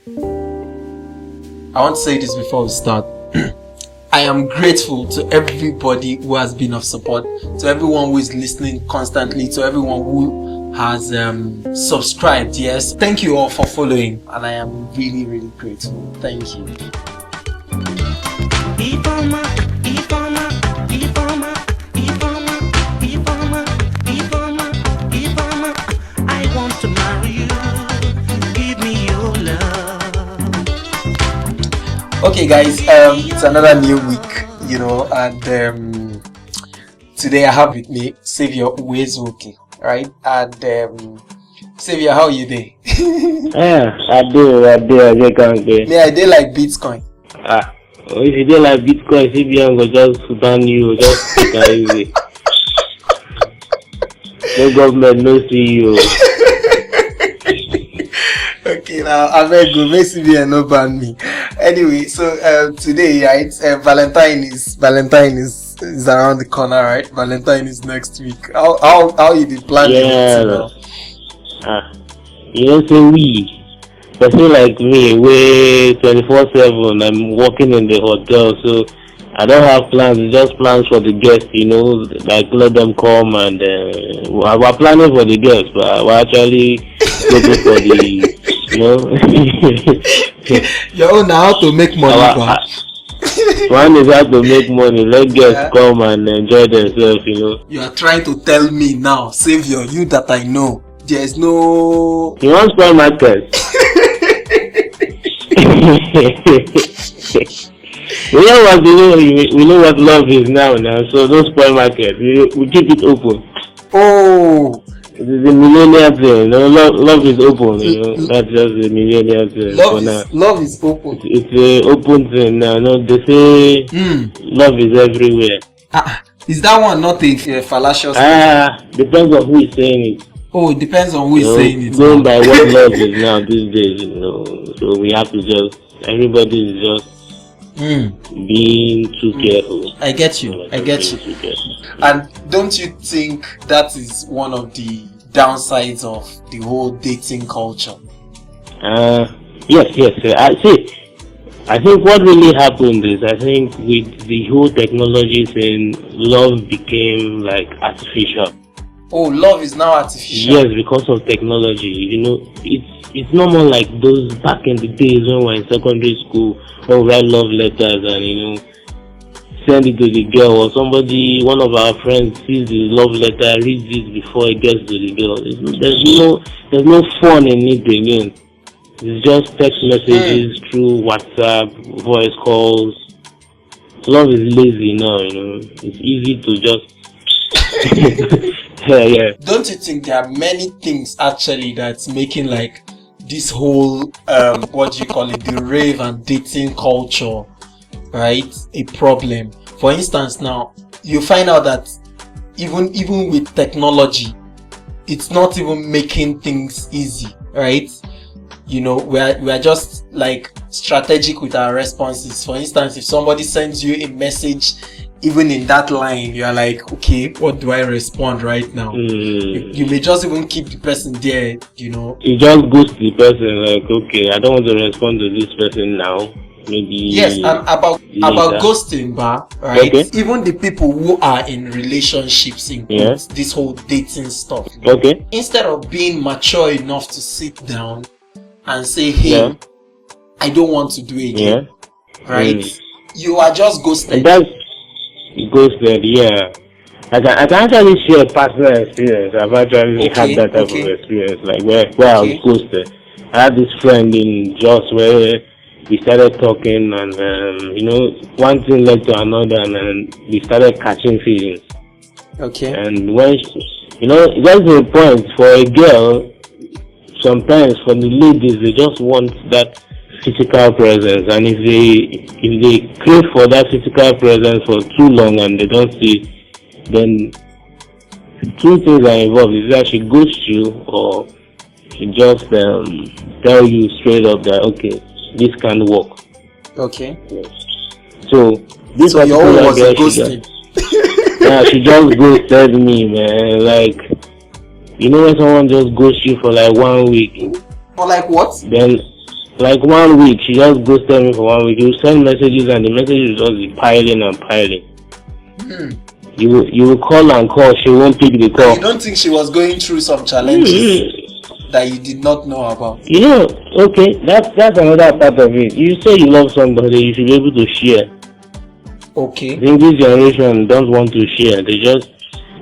I want to say this before we start. I am grateful to everybody who has been of support, to everyone who is listening constantly, to everyone who has subscribed. Yes, thank you all for following, and I am really, really grateful. Thank you. I want to marry you. Give me your love. Okay, guys, it's another new week, and today I have with me Saviour Uwaezuoke, right? And Saviour, how are you doing? I do, can't do. Yeah, I did like Bitcoin. If you do like Bitcoin, CBN will just ban you, just take it easy. No government, no CEO. Okay, now I beg you, make CBN no ban me. Anyway, so today, right? Valentine is around the corner, right? Valentine is next week. How you did plan it? You don't say we. Person like me, way 24/7. I'm working in the hotel, so I don't have plans. Just plans for the guests, like let them come and we're planning for the guests, but we're actually looking for the, Your own how to make money. One is how to make money. Let guests come and enjoy themselves, You are trying to tell me now, Saviour, you that I know, there's no. You want to market? We know what love is now, so don't spoil market. We keep it open. Oh, it is a millennial thing. Love is open. That's just a millennial thing. Love is open. It's an open thing now. They say love is everywhere. Is that one not a fallacious? Depends on who is saying it. Oh, it depends on who is saying it. Going by what love is now these days, so we have to everybody is just being too careful. I get you. And don't you think that is one of the downsides of the whole dating culture? Yes. I think what really happened is, I think with the whole technology thing, love became like artificial. Oh, love is now artificial. Yes, because of technology. It's not more like those back in the days when we were in secondary school, when we write love letters and send it to the girl, or somebody, one of our friends sees the love letter, reads it before it gets to the girl. There's no fun in it again. It's just text messages through WhatsApp, voice calls. Love is lazy now, It's easy to just yeah. Don't you think there are many things actually that's making like this whole what do you call it, the rave and dating culture, right, a problem? For instance, now you find out that even with technology, it's not even making things easy, right? We are just like strategic with our responses. For instance, if somebody sends you a message, even in that line, you are like, okay, what do I respond right now? You may just even keep the person there, You just ghost the person, like, okay, I don't want to respond to this person now. Maybe. Yes, and about ghosting, right? Okay. Even the people who are in relationships include this whole dating stuff. Okay. Instead of being mature enough to sit down and say, hey, I don't want to do it again, right? You are just ghosting. Ghosted, I can actually share personal experience. I've actually had that type of experience, like where I was ghosted. I had this friend in Jos where we started talking, and one thing led to another, and then we started catching feelings. Okay. And when it gets to a point for a girl, sometimes for the ladies, they just want that physical presence, and if they crave for that physical presence for too long and they don't see, then two things are involved. Is that she ghosts you, or she just tell you straight up that okay, this can't work. Okay. So this your own was a ghosting. She just ghosted me, man. Like, when someone just ghosts you for like 1 week. For like what? Then like 1 week, she just ghosted me for 1 week. You send messages and the messages just be piling and piling. You will call and call, she won't pick the call. You don't think she was going through some challenges that you did not know about? Okay, that's another part of it. You say you love somebody, you should be able to share. Okay. I think this generation don't want to share. They just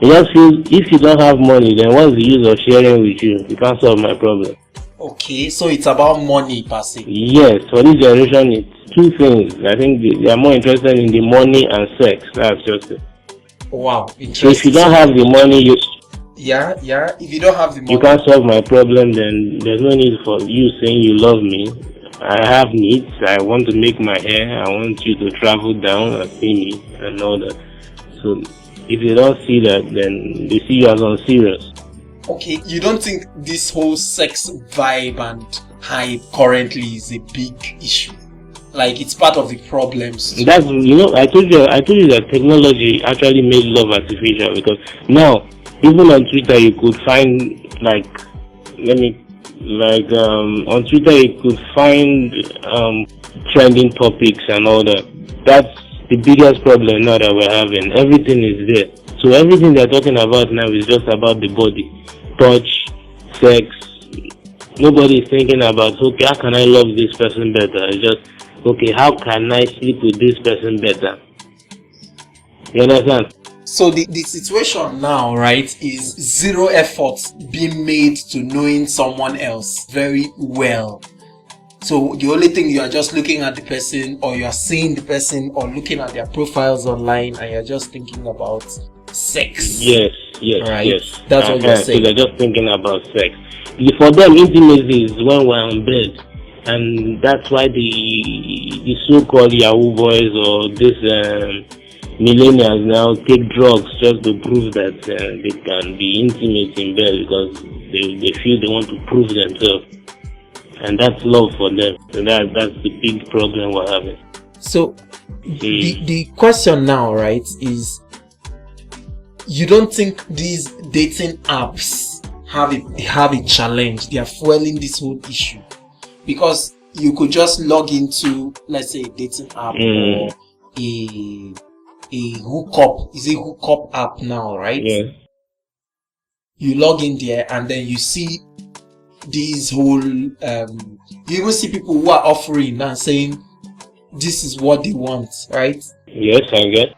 feel if you don't have money, then what's the use of sharing with you? You can't solve my problem. Okay, so it's about money per se. Yes, for this generation, it's two things. I think they are more interested in the money and sex. That's just it. Wow, interesting. If you don't have the money, if you don't have the money, you can't solve my problem. Then there's no need for you saying you love me. I have needs. I want to make my hair. I want you to travel down and see me and all that. So if you don't see that, then they see you as unserious. Okay, you don't think this whole sex vibe and hype currently is a big issue? Like it's part of the problems. That's I told you that technology actually made love artificial, because now even on Twitter you could find on Twitter you could find trending topics and all that. That's the biggest problem now that we're having. Everything is there. So everything they're talking about now is just about the body. Touch, sex. Nobody is thinking about, okay, how can I love this person better? It's just, okay, how can I sleep with this person better? You understand? So the situation now, right, is zero effort being made to knowing someone else very well. So the only thing, you are just looking at the person, or you are seeing the person, or looking at their profiles online, and you're just thinking about sex. Yes, right? yes. That's what you're saying. So they're just thinking about sex. For them, intimacy is when we're on bed, and that's why the so-called Yahoo boys or this millennials now take drugs just to prove that they can be intimate in bed, because they feel they want to prove themselves, and that's love for them. So that's the big problem we're having. So the question now, right, is, you don't think these dating apps have a challenge? They are fueling this whole issue, because you could just log into, let's say, a dating app or a hookup. Is a hookup app now, right? Yeah. You log in there and then you see these whole you even see people who are offering and saying this is what they want, right? Yes, I get.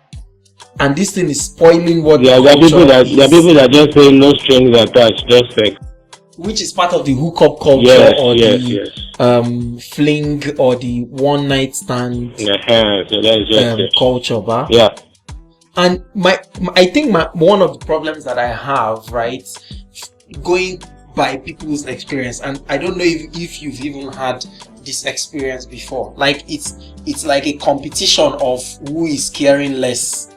And this thing is spoiling what there are people that just say no strings attached, just sex. Which is part of the hookup culture, the fling, or the one night stand so that's just culture, bah? Yeah. And I think one of the problems that I have, right, going by people's experience, and I don't know if you've even had this experience before, like it's like a competition of who is caring less.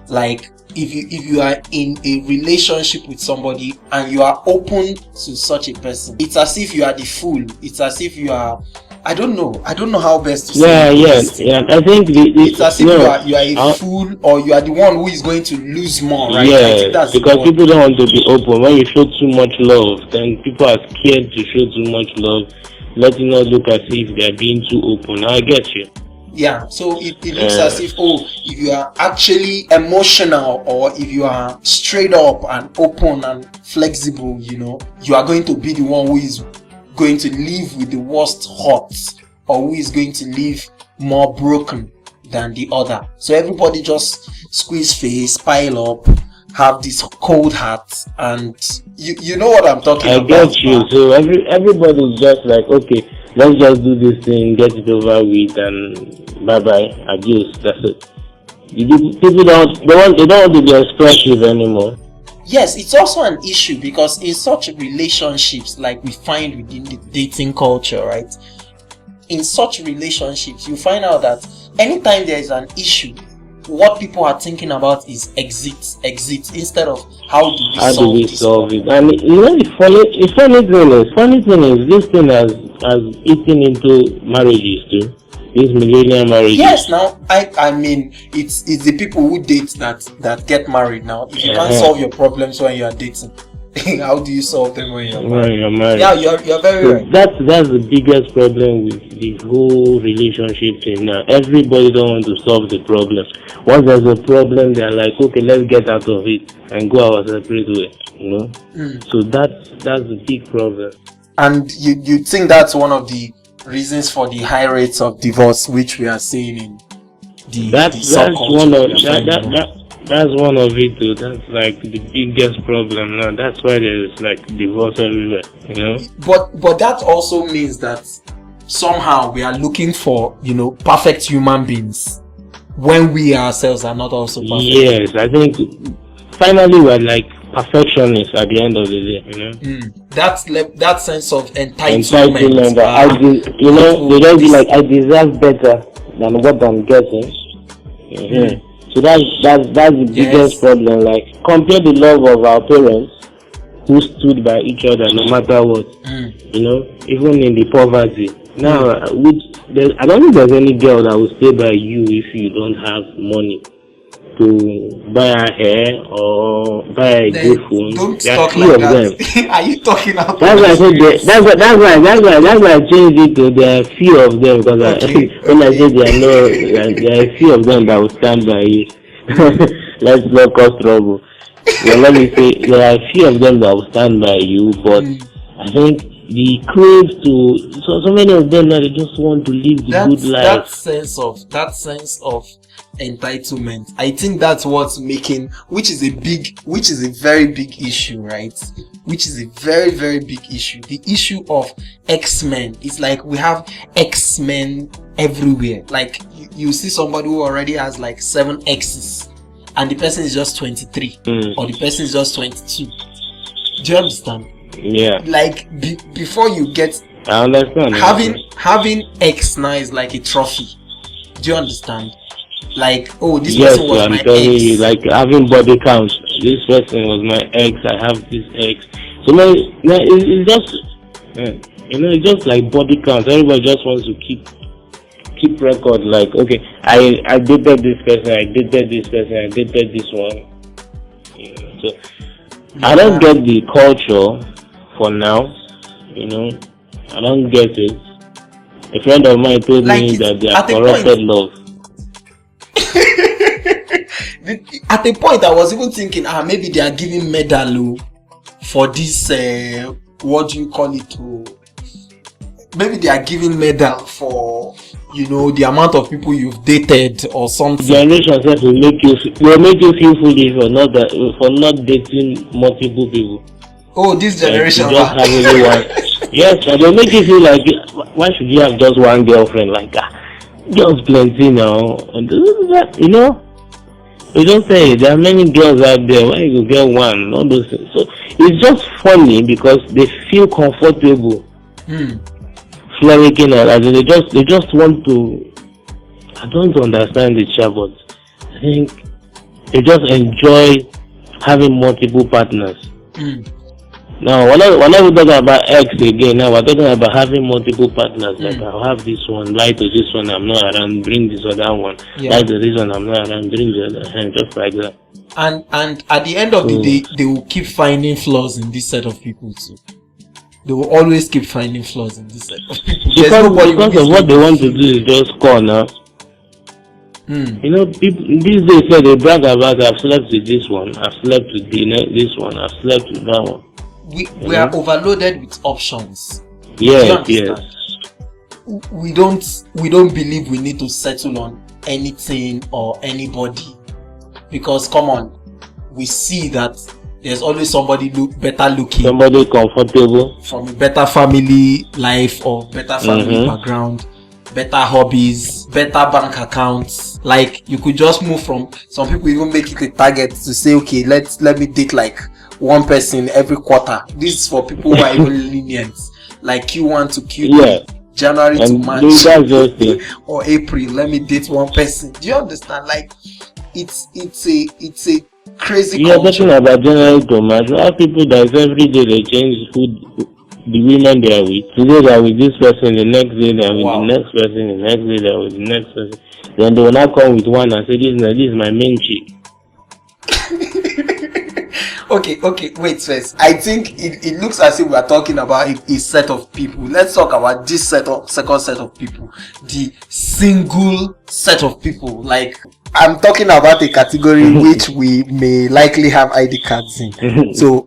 Like if you are in a relationship with somebody and you are open to such a person, it's as if you are the fool. It's as if you are, I don't know how best to say it. Yeah. I think it's as if you are a fool, or you are the one who is going to lose more, right? Yeah, because people don't want to be open. When you show too much love, then people are scared to show too much love, letting us look as if they are being too open. I get you. Yeah, so it looks as if, if you are actually emotional, or if you are straight up and open and flexible, you are going to be the one who is going to live with the worst hurts, or who is going to live more broken than the other. So everybody just squeeze face, pile up, have this cold heart, and you know what I'm talking about. I get you. So everybody's just like, okay, let's just do this thing, get it over with, and bye-bye, adios, that's it. People don't want to be expressive anymore. Yes, it's also an issue, because in such relationships, like we find within the dating culture, right? In such relationships, you find out that anytime there is an issue, what people are thinking about is exit, instead of how do we solve it. And the funny thing is, this thing has eaten into marriages too. These millennial marriages. Yes, now I mean it's the people who date that get married now. If you can't solve your problems when you are dating, How do you solve them when you're When married? you're married. Yeah, you're very So right. that's the biggest problem with the whole relationship thing now. Everybody don't want to solve the problem. Once there's a problem, they're like, okay, let's get out of it and go our separate way. So that's the big problem. And you think that's one of the reasons for the high rates of divorce which we are seeing in the That's subculture one of we are finding now? that's one of it too. That's like the biggest problem now. That's why there's like divorce everywhere. But that also means that somehow we are looking for perfect human beings when we ourselves are not also perfect. Yes, I think finally we're like perfectionists at the end of the day. That sense of Entitlement. entitlement. They don't be like, I deserve better than what I'm getting. So that's the biggest problem. Like, compare the love of our parents who stood by each other no matter what. Even in the poverty. Now, I don't think there's any girl that will stay by you if you don't have money to buy a hair or buy a good phone. Don't there talk are few like of that. them. Are you talking about? That's why I said that's why I changed it to there are few of them, because when I say there are few of them that will stand by you. Let's not cause trouble. Well, let me say there are few of them that will stand by you, but I think the crave to so many of them now, they just want to live the good life. That sense of entitlement, I think that's what's making, which is a very big issue, right? Which is a very, very big issue. The issue of XMen is like we have XMen everywhere. Like you see somebody who already has like 7 X's and the person is just 23 or the person is just 22. Do you understand? Yeah. Like before you get, I understand. Having X now is like a trophy. Do you understand? Like, oh, this yes, person was I'm my telling ex. you, like having body count. This person was my ex. I have this ex. So now it's just, it's just like body count. Everybody just wants to keep record. Like, okay, I dated this person. I dated this person. I dated this one. So I don't get the culture for now. I don't get it. A friend of mine told me that they are corrupted love. At a point, I was even thinking, maybe they are giving medal for this. What do you call it? Maybe they are giving medal for the amount of people you've dated or something. Generation says will make you feel foolish for not dating multiple people. Oh, this generation. Like, just have only one. Yes, and they'll make you feel like, why should you have just one girlfriend? Like, girls plenty now. And you don't say there are many girls out there. Why you get one? All those things. So it's just funny because they feel comfortable. Flirting, as they just want to. I don't understand the chat, but I think they just enjoy having multiple partners. Now, whenever we talk about X again, now we're talking about having multiple partners. Like, I'll have this one, lie to this one, I'm not around, bring this other one. Lie to this one, I'm not around, bring the other, and just like that. And at the end of the day, they will keep finding flaws in this set of people too. They will always keep finding flaws in this set of people. Because of what they want to do is just score now. People these days say they brag about, I've slept with this one, I've slept with this one, I've slept with that one. We are overloaded with options. Yes. We don't believe we need to settle on anything or anybody, because come on, we see that there's always somebody better looking, somebody comfortable, from a better family life or better family background, better hobbies, better bank accounts. Like, you could just move from, some people even make it a target to say, okay, let me date like one person every quarter. This is for people who are even lenient, like Q1 to Q3, January to March, or April. Let me date one person. Do you understand? Like, it's a crazy. You're talking about January to March. There are people that every day they change the women they are with. Today they are with this person, the next day they are with the next person, the next day they are with the next person. Then they will not come with one and say, this is my main chick. Okay, wait first. I think it looks as if we are talking about a set of people. Let's talk about this second set of people. The single set of people. Like, I'm talking about a category which we may likely have ID cards in. So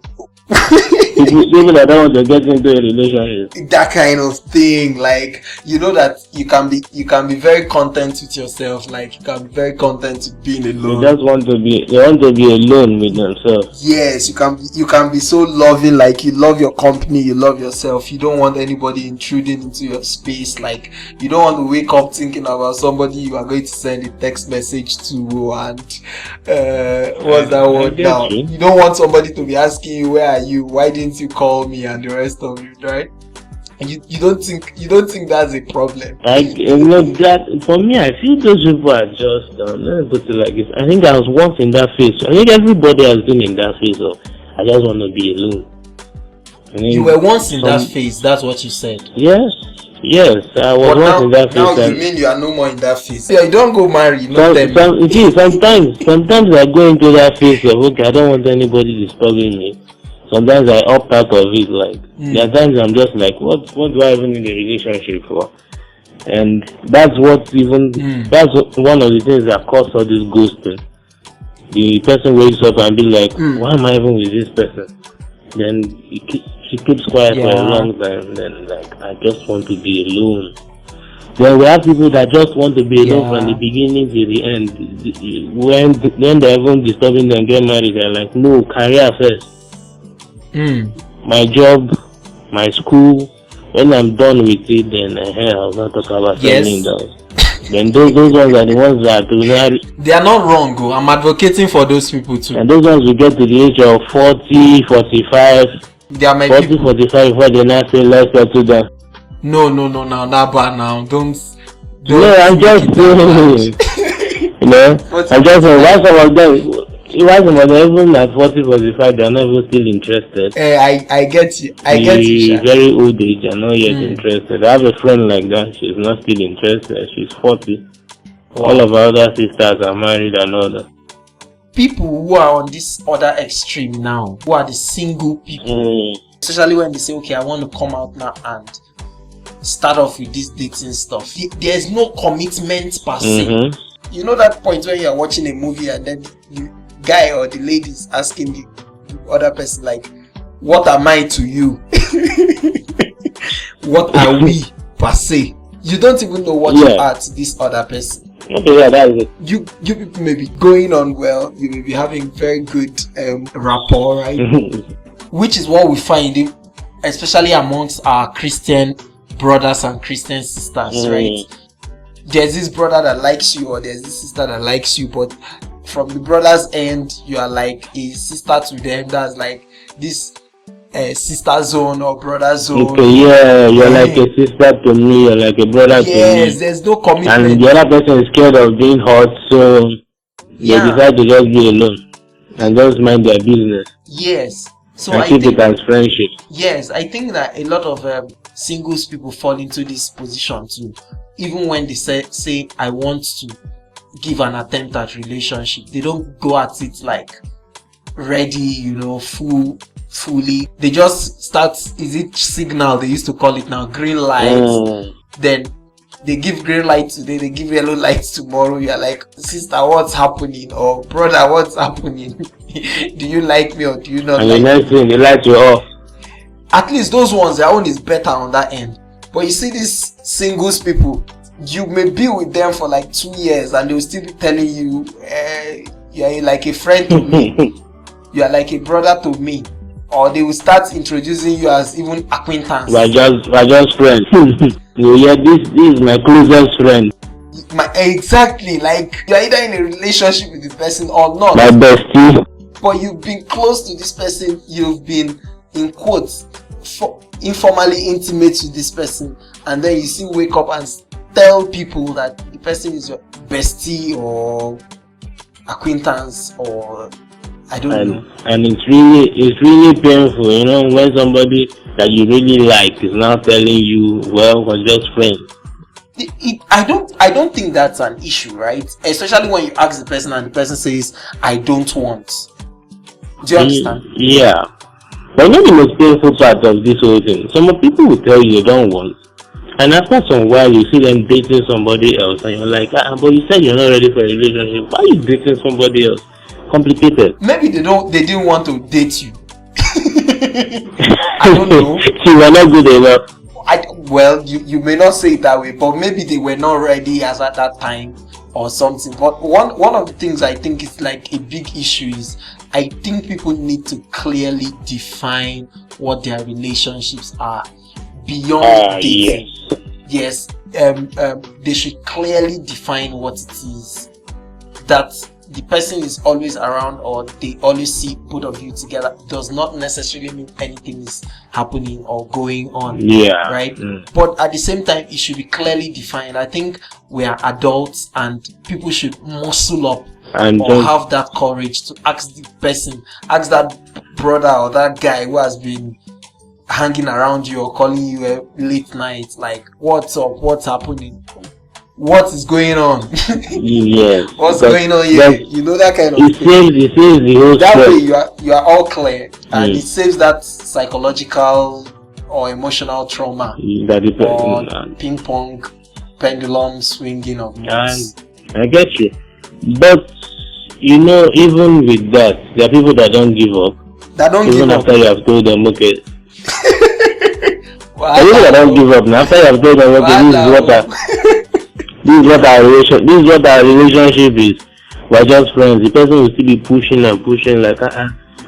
people that don't want to get into a relationship, that kind of thing, like, you know, that you can be very content with yourself, like you can be very content with being alone. they want to be alone with themselves. Yes, you can be so loving, like you love your company, you love yourself, you don't want anybody intruding into your space, like you don't want to wake up thinking about somebody you are going to send a text message to, and what's that word now? You don't want somebody to be asking you, where are you, why didn't you call me, and the rest of it, right? And you don't think that's a problem? Like, that for me, I feel those people are just let me put it like this. I think I was once in that phase. I think everybody has been in that phase of I just want to be alone. You were once in that phase. That's what you said. Yes, I was once in that phase. Now you mean you are no more in that phase? Yeah, you don't go marry. Sometimes I go into that phase of okay, I don't want anybody disturbing me. Sometimes I opt out of it. Like there are times I'm just like, what do I even need a relationship for? And that's what that's one of the things that causes all this ghosting. The person wakes up and be like, why am I even with this person? Then she keeps quiet for a long time. Then like, I just want to be alone. Then we have people that just want to be alone from the beginning to the end. When they're even disturbing them get married, they're like, no, career first. My job, my school. When I'm done with it, then I'll not talk about settling down. Then those ones are the ones that they are not wrong. I'm advocating for those people too. And those ones will get to the age of 40, 45. They are my 40, people. 45 before they now say let's settle down. No, not bad now. Don't. No, I'm just saying. I'm just saying. Why some of them even at 40, 45 they are not even still interested. I get you. I get you. Very old age and not yet interested. I have a friend like that. She's not still interested. She's 40. Wow. All of our other sisters are married and all that. People who are on this other extreme now, who are the single people, especially when they say, okay, I want to come out now and start off with this dating stuff. There's no commitment per se. You know that point when you're watching a movie and then the guy or the lady is asking the other person, like, what am I to you? What are we per se? You don't even know what you are to this other person. Okay, that is it. You people may be going on well, you may be having very good rapport, right? Which is what we find, especially amongst our Christian brothers and Christian sisters, right? There's this brother that likes you, or there's this sister that likes you, but from the brother's end, you are like a sister to them. That's like this sister zone or brother zone. Okay, you're like a sister to me, you're like a brother to me. Yes, there's no commitment. And the other person is scared of being hurt, so they decide to just be alone and just mind their business. Yes. So I keep it as friendship. Yes, I think that a lot of singles people fall into this position too. Even when they say I want to give an attempt at relationship, they don't go at it like ready, fully. They just start, is it signal they used to call it now, green light. Then they give green light today, they give yellow light tomorrow. You're like, sister, what's happening? Or brother, what's happening? Do you like me or do you not? And like the next thing, they light you off. At least those ones, their own is better on that end. But you see these singles people, you may be with them for like 2 years and they will still be telling you, you're like a friend to me. You are like a brother to me. Or they will start introducing you as even acquaintance. We're just friends. This is my closest friend. Exactly, like you're either in a relationship with the person or not. My bestie. But you've been close to this person, you've been, in quotes, informally intimate with this person, and then you still wake up and tell people that the person is your bestie or acquaintance or I don't know. And it's really painful, when somebody that you really like is now telling you, well, we're just friends. I don't think that's an issue, right? Especially when you ask the person and the person says, I don't want. Do you understand? Yeah. But you know the most painful part of this whole thing? Some people will tell you they don't want. And after some while, you see them dating somebody else, and you're like, but you said you're not ready for a relationship. Why are you dating somebody else? Complicated. Maybe they didn't want to date you. I don't know. You were not good enough. Well, you may not say it that way, but maybe they were not ready as at that time or something. But one of the things I think is like a big issue is I think people need to clearly define what their relationships are beyond dating. Yes, they should clearly define what it is. That the person is always around or they always see both of you together does not necessarily mean anything is happening or going on. Yeah. Right? But at the same time, it should be clearly defined. I think we are adults and people should muscle up and have that courage to ask the person, ask that brother or that guy who has been hanging around you or calling you a late night, like, what's up, what's happening, what is going on? Yes. What's going on here? You know, that kind of thing. It saves the whole that stress. way you are all clear, and it saves that psychological or emotional trauma or ping pong pendulum swinging of moods. I get you, but you know, even with that, there are people that don't give up. Even after you have told them, okay. Well, people that don't give up now. After you have told them, okay, this is what our relationship is. We're just friends. The person will still be pushing and pushing like,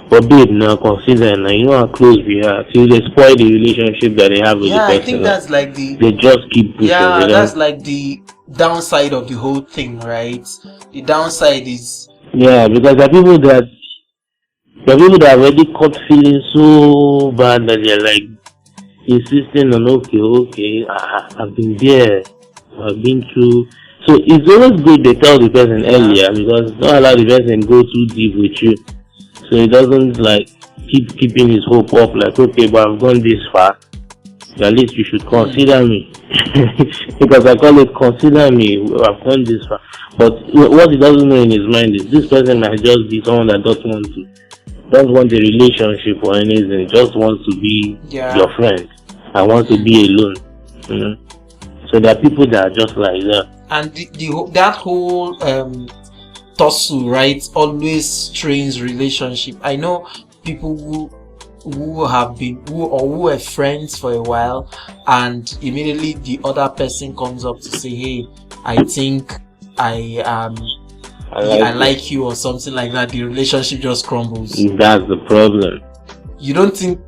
but babe, now consider now. You know how close we are. Till they spoil the relationship that they have with the person. I think that's like they just keep pushing. Yeah, that's like the downside of the whole thing, right? The downside is because there are people that already caught feeling so bad that they're like insisting on okay, I've been there, I've been through. So it's always good they tell the person earlier, because don't allow the person go too deep with you, so he doesn't like keeping his hope up, like, okay, but I've gone this far, so at least you should consider me. Because I call it consider me, I've gone this far. But what he doesn't know in his mind is this person might just be someone that don't want a relationship or anything, just wants to be your friend and wants to be alone. So there are people that are just like that. And that whole tussle, right, always strains relationship. I know people who were friends for a while, and immediately the other person comes up to say, hey, I think I like you or something like that. The relationship just crumbles. That's the problem. You don't think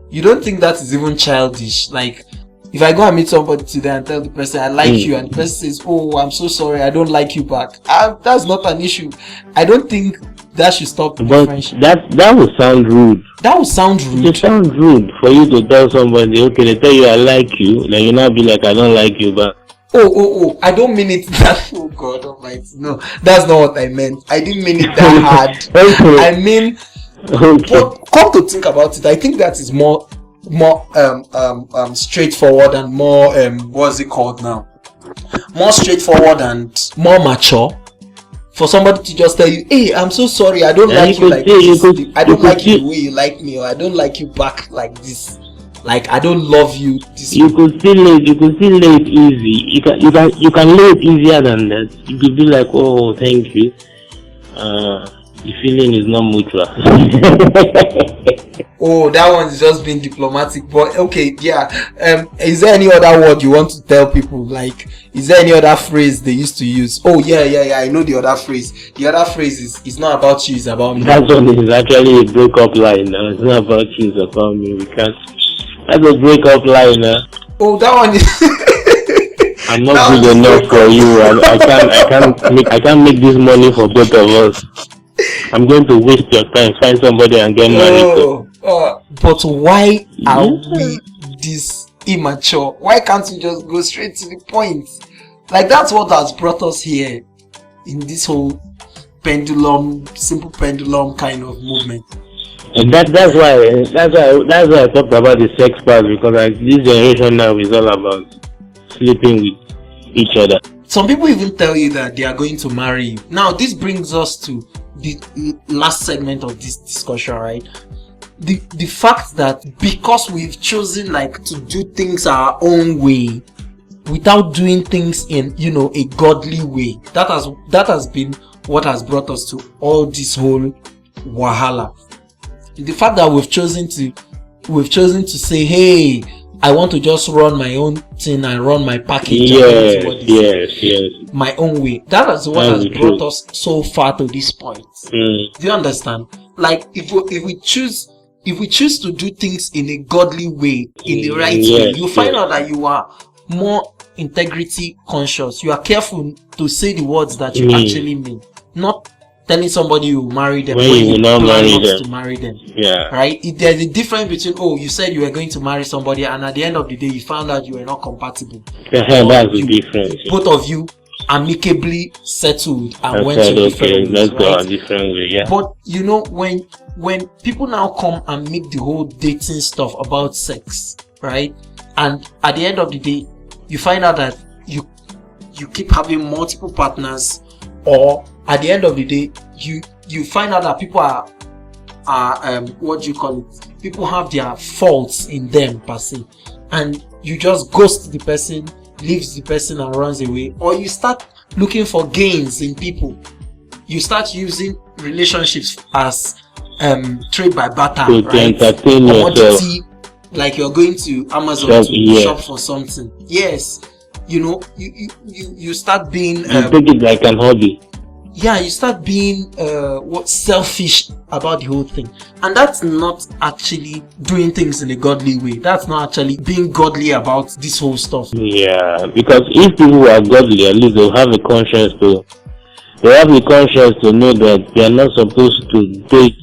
that is even childish? Like, if I go and meet somebody today and tell the person I like you, and the person says, oh, I'm so sorry, I don't like you back, that's not an issue. I don't think that should stop the friendship. That would sound rude. That would sound rude. It sounds rude for you to tell somebody, okay, they tell you I like you, then you not be like, I don't like you back. Oh, I don't mean it that, oh God almighty, no, that's not what I meant. I didn't mean it that hard. Okay. I mean, but come to think about it, I think that is more straightforward and more what's it called now? More straightforward and more mature. For somebody to just tell you, hey, I'm so sorry, I don't like you like this. I don't like you the way you like me, or I don't like you back like this. Like, I don't love you this way. You could still lay it easy. You can lay it easier than that. You could be like, oh, thank you. The feeling is not mutual. Oh, that one's just being diplomatic. But okay, yeah. Is there any other word you want to tell people? Like, is there any other phrase they used to use? Oh, yeah. I know the other phrase. The other phrase is, it's not about you, it's about me. That one is actually a breakup line. It's not about you, it's about me. We can't. That's a breakup line. Oh, that one is. I'm not good enough for you. I can't make this money for both of us. I'm going to waste your time, find somebody and get married. But why are we this immature? Why can't we just go straight to the point? Like, that's what has brought us here in this whole simple pendulum kind of movement. And that's why I talked about the sex part, because this generation now is all about sleeping with each other. Some people even tell you that they are going to marry you. Now, this brings us to the last segment of this discussion, right? The fact that because we've chosen like to do things our own way without doing things in, you know, a godly way, that has been what has brought us to all this whole wahala. The fact that we've chosen to say, hey, I want to just run my own thing and run my package, yes, my own way. That is what has brought us so far to this point. Do you understand? Like if we choose to do things in a godly way, in the right way, you find out that you are more integrity conscious. You are careful to say the words that you actually mean, not telling somebody you will marry them when you not to marry them. Yeah. Right? There's a difference between, you said you were going to marry somebody and at the end of the day you found out you were not compatible. That's the difference. Both of you amicably settled and went to different ways. Let's go a different way, yeah. But you know, when people now come and make the whole dating stuff about sex, right? And at the end of the day, you find out that you keep having multiple partners, or at the end of the day, you find out that people are what do you call it? People have their faults in them per se, and you just ghost the person, leaves the person and runs away, or you start looking for gains in people. You start using relationships as trade by barter, right? Commodity, like you're going to Amazon to shop for something. Yes, you know, you start being you take it like an hobby. Yeah, you start being selfish about the whole thing, and that's not actually doing things in a godly way. That's not actually being godly about this whole stuff. Yeah, because if people are godly, at least they'll have a conscience to know that they are not supposed to date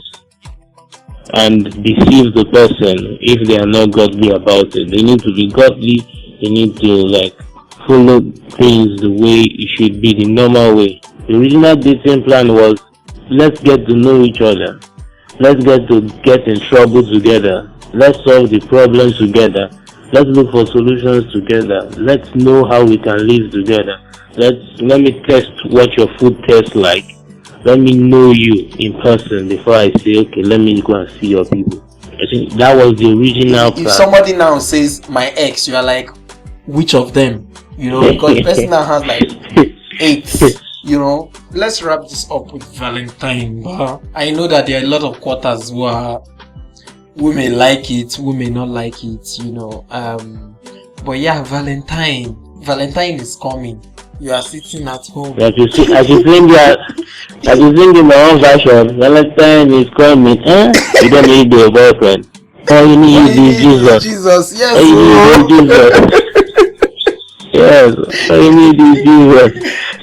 and deceive the person if they are not godly about it. They need to be godly. They need to like follow things the way it should be, the normal way. The original dating plan was, let's get to know each other. Let's get in trouble together. Let's solve the problems together. Let's look for solutions together. Let's know how we can live together. Let me test what your food tastes like. Let me know you in person before I say, okay, let me go and see your people. I think that was the original plan. If somebody now says my ex, you are like, which of them? You know, because the person now has like 8. You know, let's wrap this up with Valentine. I know that there are a lot of quarters who may like it, who may not like it, you know. But yeah, Valentine is coming. You are sitting at home. As you sing in my own version, Valentine is coming. You don't need your boyfriend. All you need is Jesus. Jesus, yes. All you need is Jesus. Yes, all you need is Jesus.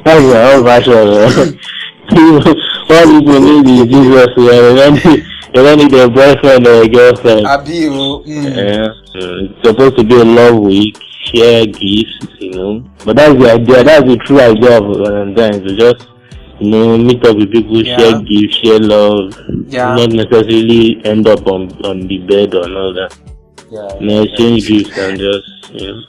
That's my own version. All people need is Jesus. You don't need a boyfriend or a girlfriend. Yeah. It's supposed to be a love week. Share gifts, you know. But that's the idea. That's the true idea of Valentine's. To just, you know, meet up with people, share gifts, share love. Not necessarily end up on the bed or all that. You know, exchange gifts and just, you know,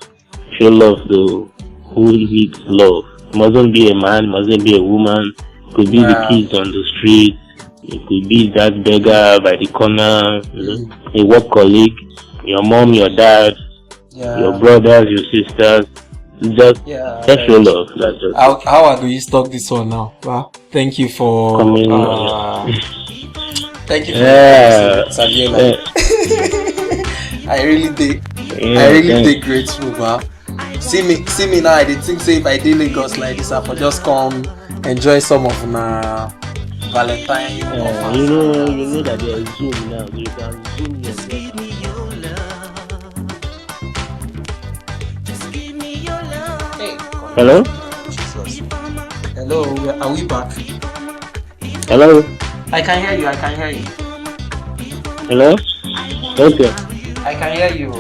show love to who needs love. It mustn't be a man, mustn't be a woman. It could be the kids on the street. It could be that beggar by the corner, you know, a work colleague, your mom, your dad, your brothers, your sisters. Just show love. That's just how do you stock this one now? Wow. Thank you for coming. Thank you for Saviour. I really did grateful, wow. See me now. I did think say if I did Lagos like this, I could just come enjoy some of my Valentine. You know that there is Zoom now. You can Zoom yourself. Hello? Jesus. Hello, are we back? Hello? I can hear you. Hello? Okay. I can hear you.